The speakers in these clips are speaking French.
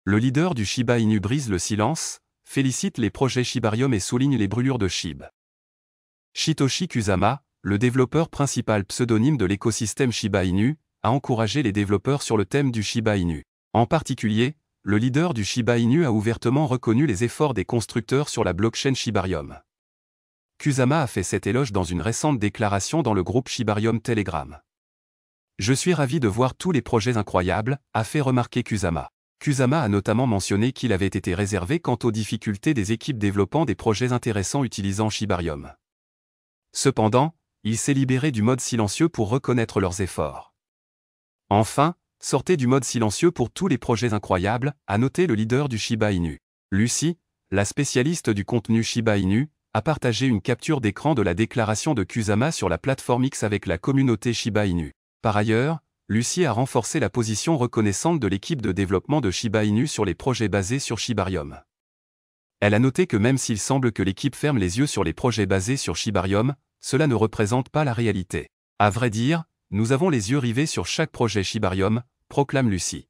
Le leader du Shiba Inu brise le silence, félicite les projets Shibarium et souligne les brûlures de SHIB. Shitoshi Kusama, le développeur principal pseudonyme de l'écosystème Shiba Inu, a encouragé les développeurs sur le thème du Shiba Inu. En particulier, le leader du Shiba Inu a ouvertement reconnu les efforts des constructeurs sur la blockchain Shibarium. Kusama a fait cet éloge dans une récente déclaration dans le groupe Shibarium Telegram. « Je suis ravi de voir tous les projets incroyables », a fait remarquer Kusama. Kusama a notamment mentionné qu'il avait été réservé quant aux difficultés des équipes développant des projets intéressants utilisant Shibarium. Cependant, il s'est libéré du mode silencieux pour reconnaître leurs efforts. Enfin, sortez du mode silencieux pour tous les projets incroyables, a noté le leader du Shiba Inu. Lucie, la spécialiste du contenu Shiba Inu, a partagé une capture d'écran de la déclaration de Kusama sur la plateforme X avec la communauté Shiba Inu. Par ailleurs, Lucie a renforcé la position reconnaissante de l'équipe de développement de Shiba Inu sur les projets basés sur Shibarium. Elle a noté que même s'il semble que l'équipe ferme les yeux sur les projets basés sur Shibarium, cela ne représente pas la réalité. À vrai dire, nous avons les yeux rivés sur chaque projet Shibarium, proclame Lucie.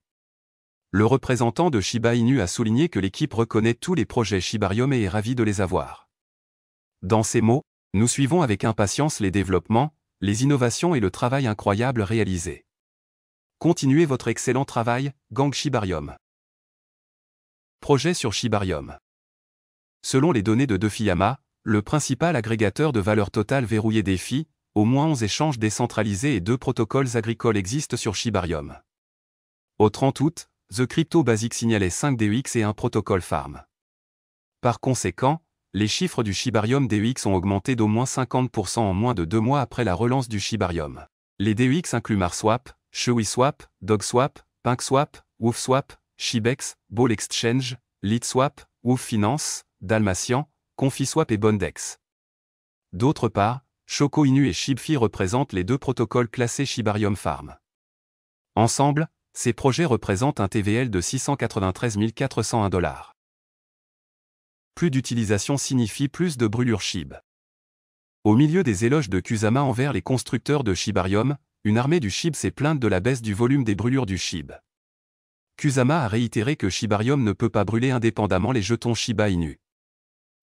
Le représentant de Shiba Inu a souligné que l'équipe reconnaît tous les projets Shibarium et est ravie de les avoir. Dans ces mots, nous suivons avec impatience les développements, les innovations et le travail incroyable réalisé. Continuez votre excellent travail, gang Shibarium. Projet sur Shibarium. Selon les données de Defiyama, le principal agrégateur de valeur totale verrouillé DeFi, au moins 11 échanges décentralisés et 2 protocoles agricoles existent sur Shibarium. Au 30 août, The Crypto Basic signalait 5 DEX et un protocole Farm. Par conséquent, les chiffres du Shibarium DEX ont augmenté d'au moins 50% en moins de 2 mois après la relance du Shibarium. Les DEX incluent MarSwap, ShewiSwap, DogSwap, PinkSwap, WolfSwap, Shibex, Ball Exchange, LeadSwap, Wolf Finance, Dalmatian, ConfiSwap et Bondex. D'autre part, Shoko Inu et ShibFi représentent les 2 protocoles classés Shibarium Farm. Ensemble, ces projets représentent un TVL de 693 401 $. Plus d'utilisation signifie plus de brûlures SHIB. Au milieu des éloges de Kusama envers les constructeurs de Shibarium, une armée du SHIB s'est plainte de la baisse du volume des brûlures du SHIB. Kusama a réitéré que Shibarium ne peut pas brûler indépendamment les jetons Shiba Inu.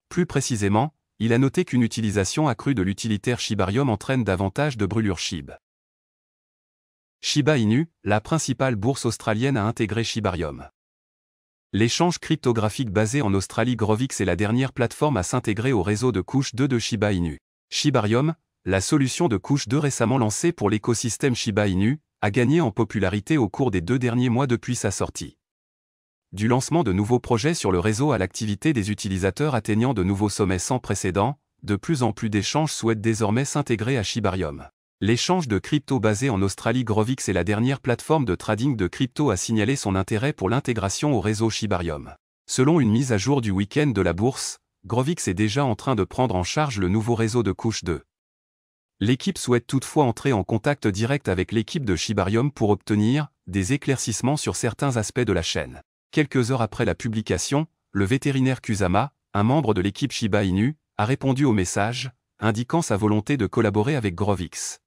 Plus précisément, il a noté qu'une utilisation accrue de l'utilitaire Shibarium entraîne davantage de brûlures SHIB. Shiba Inu, la principale bourse australienne a intégré Shibarium. L'échange cryptographique basé en Australie Grovix est la dernière plateforme à s'intégrer au réseau de couche 2 de Shiba Inu. Shibarium, la solution de couche 2 récemment lancée pour l'écosystème Shiba Inu, a gagné en popularité au cours des 2 derniers mois depuis sa sortie. Du lancement de nouveaux projets sur le réseau à l'activité des utilisateurs atteignant de nouveaux sommets sans précédent, de plus en plus d'échanges souhaitent désormais s'intégrer à Shibarium. L'échange de crypto basé en Australie Grovix est la dernière plateforme de trading de crypto à signaler son intérêt pour l'intégration au réseau Shibarium. Selon une mise à jour du week-end de la bourse, Grovix est déjà en train de prendre en charge le nouveau réseau de couche 2. L'équipe souhaite toutefois entrer en contact direct avec l'équipe de Shibarium pour obtenir des éclaircissements sur certains aspects de la chaîne. Quelques heures après la publication, le vétérinaire Kusama, un membre de l'équipe Shiba Inu, a répondu au message, indiquant sa volonté de collaborer avec Grovix.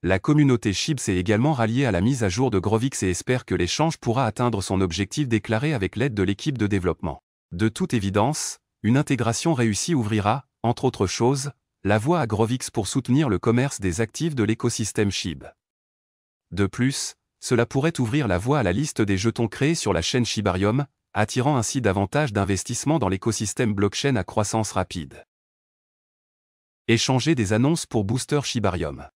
La communauté SHIB s'est également ralliée à la mise à jour de Grovix et espère que l'échange pourra atteindre son objectif déclaré avec l'aide de l'équipe de développement. De toute évidence, une intégration réussie ouvrira, entre autres choses, la voie à Grovix pour soutenir le commerce des actifs de l'écosystème SHIB. De plus, cela pourrait ouvrir la voie à la liste des jetons créés sur la chaîne Shibarium, attirant ainsi davantage d'investissements dans l'écosystème blockchain à croissance rapide. Échanger des annonces pour booster Shibarium.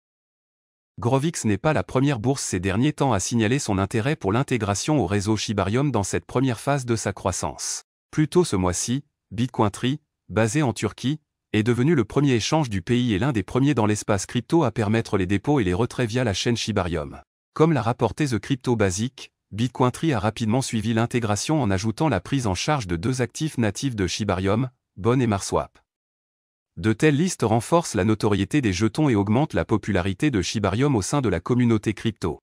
Grovix n'est pas la première bourse ces derniers temps à signaler son intérêt pour l'intégration au réseau Shibarium dans cette première phase de sa croissance. Plus tôt ce mois-ci, Bitcointree, basé en Turquie, est devenu le premier échange du pays et l'un des premiers dans l'espace crypto à permettre les dépôts et les retraits via la chaîne Shibarium. Comme l'a rapporté The Crypto Basic, Bitcointree a rapidement suivi l'intégration en ajoutant la prise en charge de 2 actifs natifs de Shibarium, Bon et MarSwap. De telles listes renforcent la notoriété des jetons et augmentent la popularité de Shibarium au sein de la communauté crypto.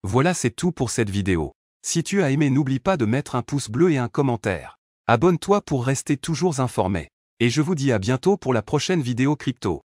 Voilà, c'est tout pour cette vidéo. Si tu as aimé, n'oublie pas de mettre un pouce bleu et un commentaire. Abonne-toi pour rester toujours informé. Et je vous dis à bientôt pour la prochaine vidéo crypto.